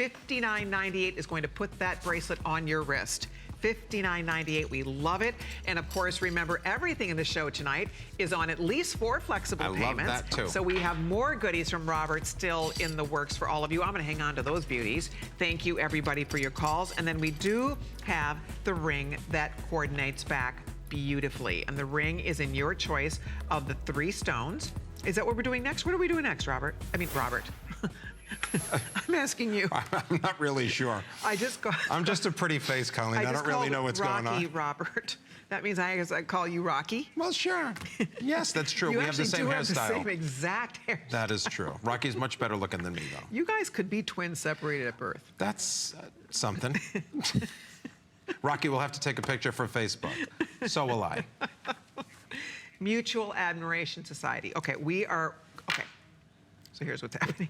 $59.98 is going to put that bracelet on your wrist. $59.98. We love it. And of course, remember, everything in the show tonight is on at least 4 flexible payments. I love that too. So we have more goodies from Robert still in the works for all of you. I'm going to hang on to those beauties. Thank you, everybody, for your calls. And then we do have the ring that coordinates back beautifully. And the ring is in your choice of the 3 stones. Is that what we're doing next? What are we doing next, Robert? I mean, Robert. I'm asking you. I'm not really sure. I'm just a pretty face, Colleen. I don't really know what's going on. Rocky, Robert. That means I call you Rocky? Well, sure. Yes, that's true. We have the same hairstyle. You the same exact hairstyle. That is true. Rocky's much better looking than me, though. You guys could be twins separated at birth. That's something. Rocky will have to take a picture for Facebook. So will I. Mutual Admiration Society. Okay, so here's what's happening.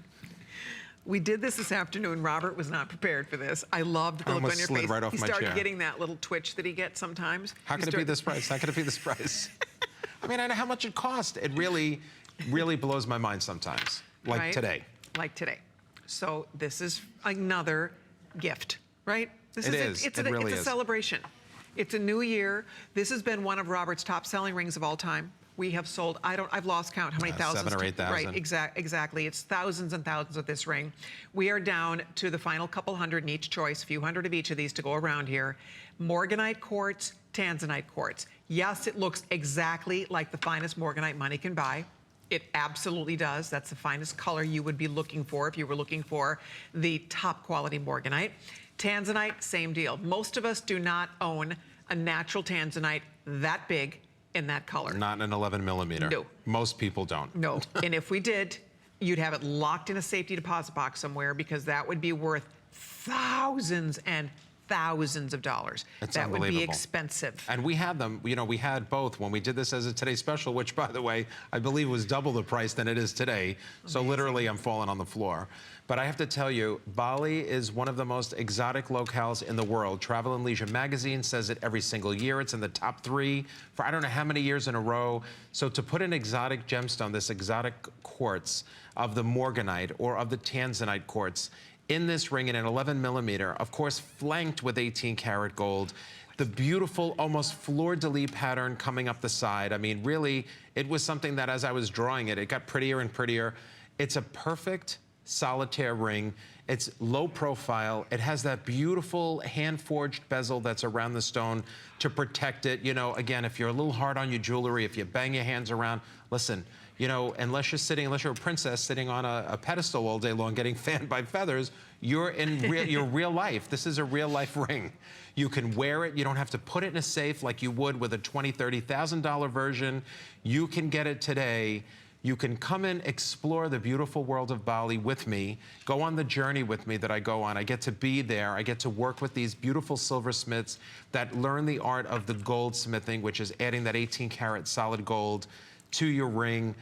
We did this afternoon. Robert was not prepared for this. I loved the look on your face. Right off he my started chair. Getting that little twitch that he gets sometimes. How could it be this price? How could it be this price? I mean, I know how much it cost. It really, really blows my mind sometimes. Like today. Like today. So this is another gift, right? It's a celebration. It's a new year. This has been one of Robert's top selling rings of all time. We have sold, I've lost count how many thousands. 7,000 or 8,000. Right, exactly. It's thousands and thousands of this ring. We are down to the final couple hundred in each choice, a few hundred of each of these to go around here. Morganite quartz, tanzanite quartz. Yes, it looks exactly like the finest morganite money can buy. It absolutely does. That's the finest color you would be looking for if you were looking for the top quality morganite. Tanzanite, same deal. Most of us do not own a natural tanzanite that big in that color. Not an 11 millimeter. No. Most people don't. No, and if we did, you'd have it locked in a safety deposit box somewhere because that would be worth thousands and thousands of dollars. It's that would be unbelievable. Expensive. And we had them, you know, we had both when we did this as a Today Special, which, by the way, I believe was double the price than it is today. Amazing. So literally, I'm falling on the floor. But I have to tell you, Bali is one of the most exotic locales in the world. Travel and Leisure magazine says it every single year. It's in the top 3 for I don't know how many years in a row. So to put an exotic gemstone, this exotic quartz of the morganite or of the tanzanite quartz in this ring in an 11 millimeter, of course, flanked with 18 karat gold, the beautiful, almost fleur-de-lis pattern coming up the side. I mean, really, it was something that as I was drawing it, it got prettier and prettier. It's a perfect solitaire ring. It's low profile. It has that beautiful hand-forged bezel that's around the stone to protect it. You know, again, if you're a little hard on your jewelry, if you bang your hands around, listen, you know, unless you're a princess sitting on a pedestal all day long getting fanned by feathers, you're in your real life. This is a real life ring. You can wear it. You don't have to put it in a safe like you would with a $20,000, $30,000 version. You can get it today. You can come and explore the beautiful world of Bali with me. Go on the journey with me that I go on. I get to be there. I get to work with these beautiful silversmiths that learn the art of the goldsmithing, which is adding that 18 karat solid gold to your ring.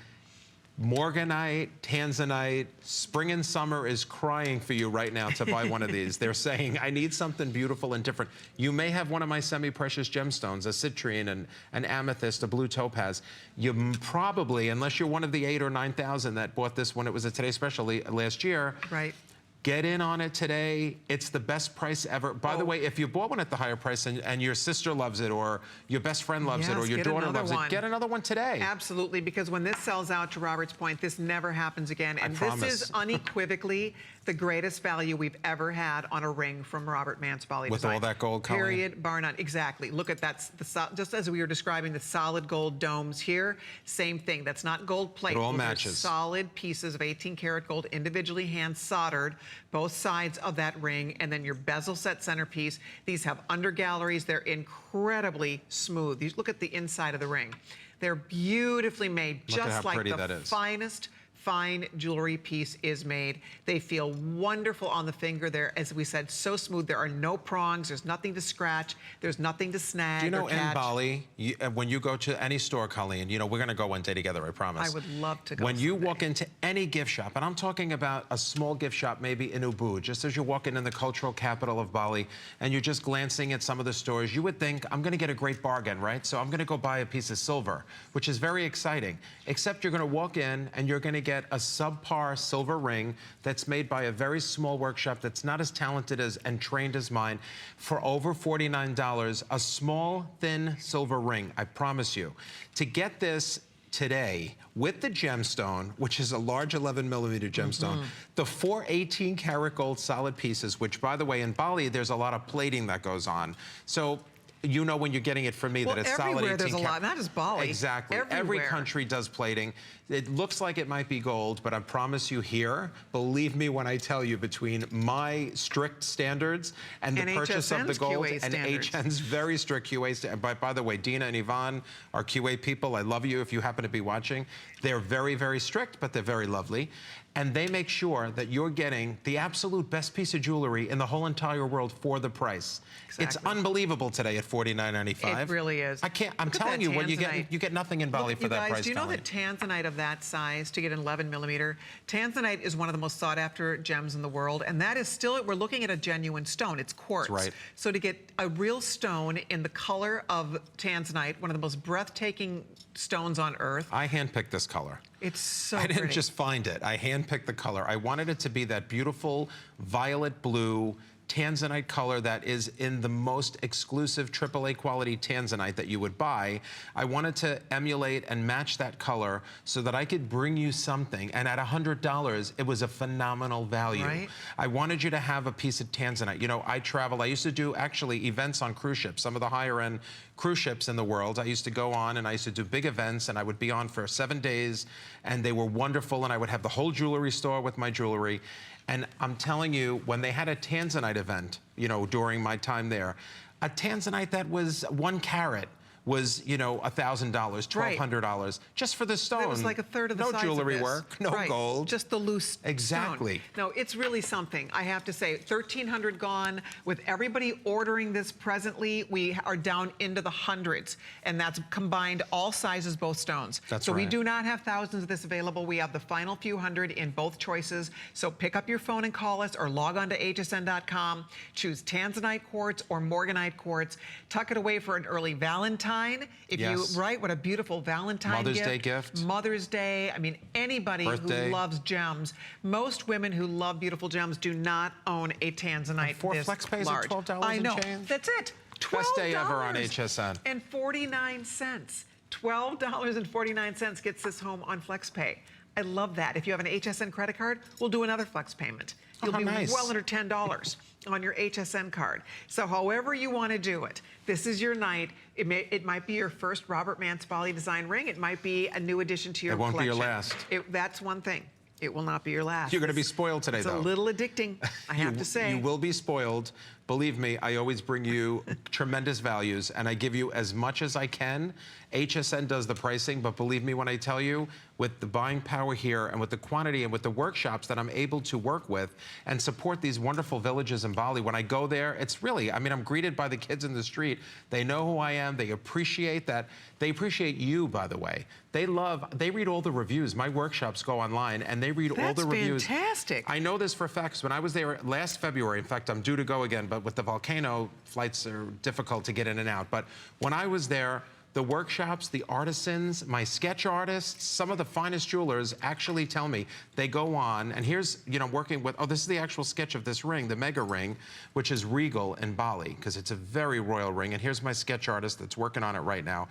Morganite, tanzanite, spring and summer is crying for you right now to buy one of these. They're saying, I need something beautiful and different. You may have one of my semi-precious gemstones, a citrine, an amethyst, a blue topaz. You probably, unless you're one of the 8,000 or 9,000 that bought this when it was a Today Special last year, right. Get in on it today. It's the best price ever. By the way, if you bought one at the higher price and your sister loves it or your best friend loves it or your daughter loves it, get another one today. Absolutely, because when this sells out, to Robert's point, this never happens again. And this is unequivocally the greatest value we've ever had on a ring from Robert Manse Bali With Design. all that gold, Colleen? Period, bar none. Exactly. Look at that. Just as we were describing the solid gold domes here, same thing. That's not gold plate. It all matches. Solid pieces of 18 karat gold, individually hand soldered, both sides of that ring, and then your bezel set centerpiece. These have under galleries. They're incredibly smooth. You look at the inside of the ring. They're beautifully made, just like the finest fine jewelry piece is made. They feel wonderful on the finger. They're, as we said, so smooth. There are no prongs. There's nothing to scratch. There's nothing to snag. Do you know, or catch. in Bali, when you go to any store, Colleen, you know, we're going to go one day together, I promise. I would love to go When you walk into any gift shop, and I'm talking about a small gift shop, maybe in Ubud, just as you're walking in the cultural capital of Bali, and you're just glancing at some of the stores, you would think, I'm going to get a great bargain, right? So I'm going to go buy a piece of silver, which is very exciting. Except you're going to walk in, and you're going to get a subpar silver ring that's made by a very small workshop that's not as talented as and trained as mine for over $49, a small, thin silver ring, I promise you. To get this today with the gemstone, which is a large 11mm gemstone, the 4 18-karat gold solid pieces, which, by the way, in Bali, there's a lot of plating that goes on. So you know when you're getting it from me that it's solid 18 everywhere there's a lot, not just Bali. Exactly. Everywhere. Every country does plating. It looks like it might be gold, but I promise you here, believe me when I tell you, between my strict standards and the purchase of the gold and HN's very strict QA standards. By the way, Dina and Yvonne are QA people. I love you if you happen to be watching. They're very, very strict, but they're very lovely. And they make sure that you're getting the absolute best piece of jewelry in the whole entire world for the price. Exactly. It's unbelievable today at $49.95. It really is. I can't. I'm telling you, when you get nothing in Bali for that price. Do you know that tanzanite of that size, to get an 11mm, tanzanite is one of the most sought after gems in the world, and that is still, we're looking at a genuine stone. It's quartz. That's right. So to get a real stone in the color of tanzanite, one of the most breathtaking stones on earth. I handpicked this color. It's so I didn't pretty. just find it. I handpicked the color. I wanted it to be that beautiful violet blue tanzanite color that is in the most exclusive AAA quality tanzanite that you would buy. I wanted to emulate and match that color so that I could bring you something. And at $100, it was a phenomenal value. Right. I wanted you to have a piece of tanzanite. You know, I travel. I used to do actually events on cruise ships, some of the higher end cruise ships in the world. I used to go on and I used to do big events, and I would be on for 7 days, and they were wonderful, and I would have the whole jewelry store with my jewelry. And I'm telling you, when they had a tanzanite event, you know, during my time there, a tanzanite that was 1 carat was, you know, $1,000, $1,200 just for the stone. It was like a third of the size of this. No jewelry work, no gold. Just the loose Exactly. stone. No, it's really something. I have to say, 1,300 gone. With everybody ordering this presently, we are down into the hundreds, and that's combined all sizes, both stones. That's so right. we do not have thousands of this available. We have the final few hundred in both choices. So pick up your phone and call us, or log on to hsn.com. Choose tanzanite quartz or morganite quartz. Tuck it away for an early Valentine. If you, right, what a beautiful Valentine Mother's Day gift. Mother's Day. I mean, anybody Birthday. who loves gems. Most women who love beautiful gems do not own a tanzanite for this flex pays large. at $12 I know. and change. That's it. $12. Best day ever on HSN. And 49 cents. $12.49 gets this home on FlexPay. I love that. If you have an HSN credit card, we'll do another flex payment. You'll be well under $10 on your HSN card. So however you want to do it, this is your night. It might be your first Robert Manse Bali design ring. It might be a new addition to your collection. It won't be your last. That's one thing. It will not be your last. You're going to be spoiled today, though. It's a little addicting, I have to say. You will be spoiled. Believe me, I always bring you tremendous values, and I give you as much as I can. HSN does the pricing, but believe me when I tell you, with the buying power here and with the quantity and with the workshops that I'm able to work with and support these wonderful villages in Bali, when I go there, it's really, I mean, I'm greeted by the kids in the street. They know who I am. They appreciate that. They appreciate you, by the way. They read all the reviews. My workshops go online, and they read all the reviews. That's fantastic. I know this for a fact, 'cause when I was there last February, in fact, I'm due to go again, but with the volcano, flights are difficult to get in and out. But when I was there, the workshops, the artisans, my sketch artists, some of the finest jewelers actually tell me, they go on, and here's, you know, working with, oh, this is the actual sketch of this ring, the Megah ring, which is regal in Bali, because it's a very royal ring. And here's my sketch artist that's working on it right now.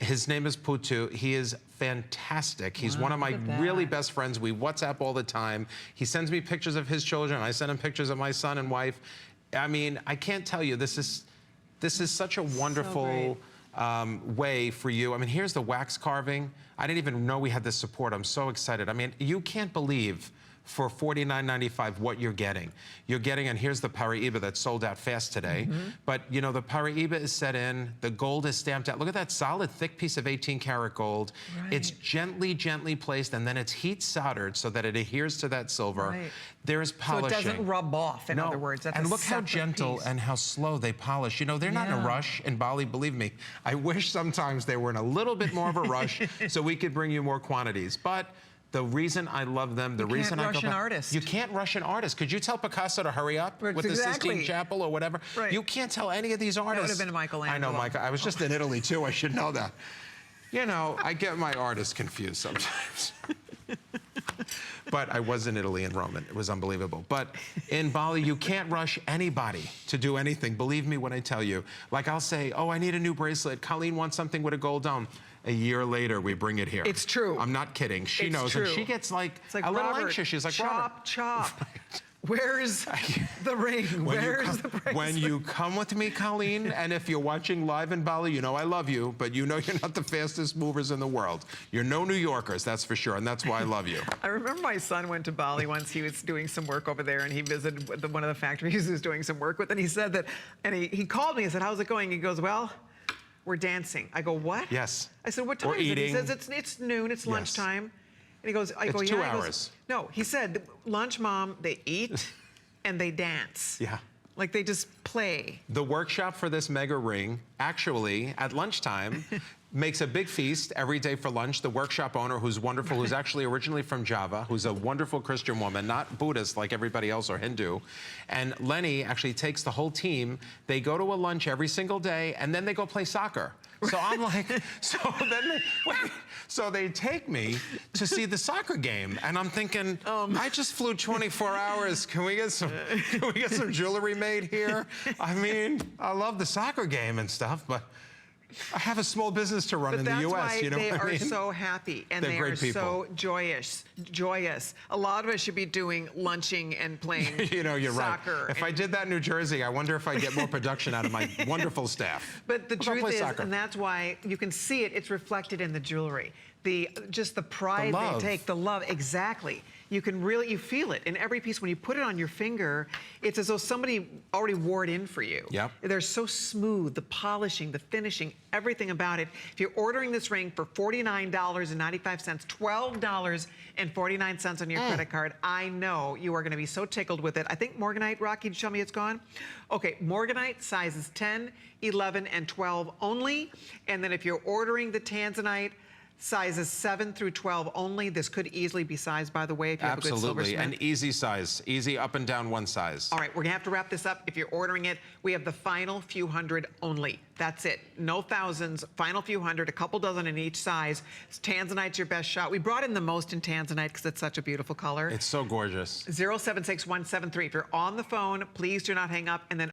His name is Putu. He is fantastic. He's one of my really best friends. We WhatsApp all the time. He sends me pictures of his children. I send him pictures of my son and wife. I mean, I can't tell you, this is such a wonderful way for you. I mean, here's the wax carving. I didn't even know we had this support. I'm so excited. I mean, you can't believe for $49.95 what you're getting. You're getting, and here's the Paraiba that's sold out fast today. But, you know, the Paraiba is set in, the gold is stamped out. Look at that solid, thick piece of 18-karat gold. Right. It's gently, gently placed, and then it's heat soldered so that it adheres to that silver. Right. There's polishing. So it doesn't rub off, in other words. That's and look how gentle piece. And how slow they polish. You know, they're not in a rush in Bali, believe me. I wish sometimes they were in a little bit more of a rush so we could bring you more quantities. But the reason I love them, the reason I go back. You can't rush an artist. You can't rush an artist. Could you tell Picasso to hurry up with the Sistine Chapel or whatever? Right. You can't tell any of these artists. That would have been Michelangelo. I know, Micah. I was just in Italy, too. I should know that. You know, I get my artists confused sometimes. But I was in Italy and Rome, and it was unbelievable. But in Bali, you can't rush anybody to do anything. Believe me when I tell you. Like, I'll say, oh, I need a new bracelet. Colleen wants something with a gold dome. A year later, we bring it here. It's true. I'm not kidding. She It's knows, true. and she gets like, It's like, a little Robert, anxious. She's like, chop, chop. Where's the ring? Where's the bracelet? When you come with me, Colleen, and if you're watching live in Bali, you know I love you, but you know you're not the fastest movers in the world. You're no New Yorkers, that's for sure, and that's why I love you. I remember my son went to Bali once. He was doing some work over there, and he visited one of the factories he was doing some work with, and he said that, and he called me and said, how's it going? He goes, well, we're dancing. I go, what? Yes. I said, what time Or is eating. it? He says, it's noon, it's Yes. lunchtime. And he goes, I go, It's yeah. 2 He goes, hours. no, he said, lunch, Mom, they eat and they dance. Yeah. Like they just play. The workshop for this Megah ring, actually, at lunchtime, makes a big feast every day for lunch. The workshop owner, who's wonderful, who's actually originally from Java, who's a wonderful Christian woman, not Buddhist like everybody else or Hindu. And Lenny actually takes the whole team. They go to a lunch every single day, and then they go play soccer. So I'm like, so they take me to see the soccer game, and I'm thinking, I just flew 24 hours. Can we get some jewelry made here? I mean, I love the soccer game and stuff, but I have a small business to run in the U.S. You know they what I mean? are so happy and They're they great are people. so joyous. A lot of us should be doing lunching and playing You know, you're soccer. right. If I did that in New Jersey, I wonder if I'd get more production out of my wonderful staff. But the We'll go truth play is, soccer. and that's why you can see it, it's reflected in the jewelry. Just the pride The they love. take, the love, exactly. You can really, you feel it in every piece. When you put it on your finger, it's as though somebody already wore it in for you. Yep. They're so smooth, the polishing, the finishing, everything about it. If you're ordering this ring for $49.95, $12.49 on your credit card, I know you are gonna be so tickled with it. I think Morganite, Rocky, did you tell me it's gone? Okay, Morganite sizes 10, 11, and 12 only. And then if you're ordering the Tanzanite, sizes 7 through 12 only. This could easily be sized, by the way, if you have a good Absolutely, silversmith. an easy size, easy up and down one size. All right, we're gonna have to wrap this up. If you're ordering it, we have the final few hundred only. That's it. No thousands, final few hundred, a couple dozen in each size. Tanzanite's your best shot. We brought in the most in Tanzanite because it's such a beautiful color. It's so gorgeous. 076173. If you're on the phone, please do not hang up. And then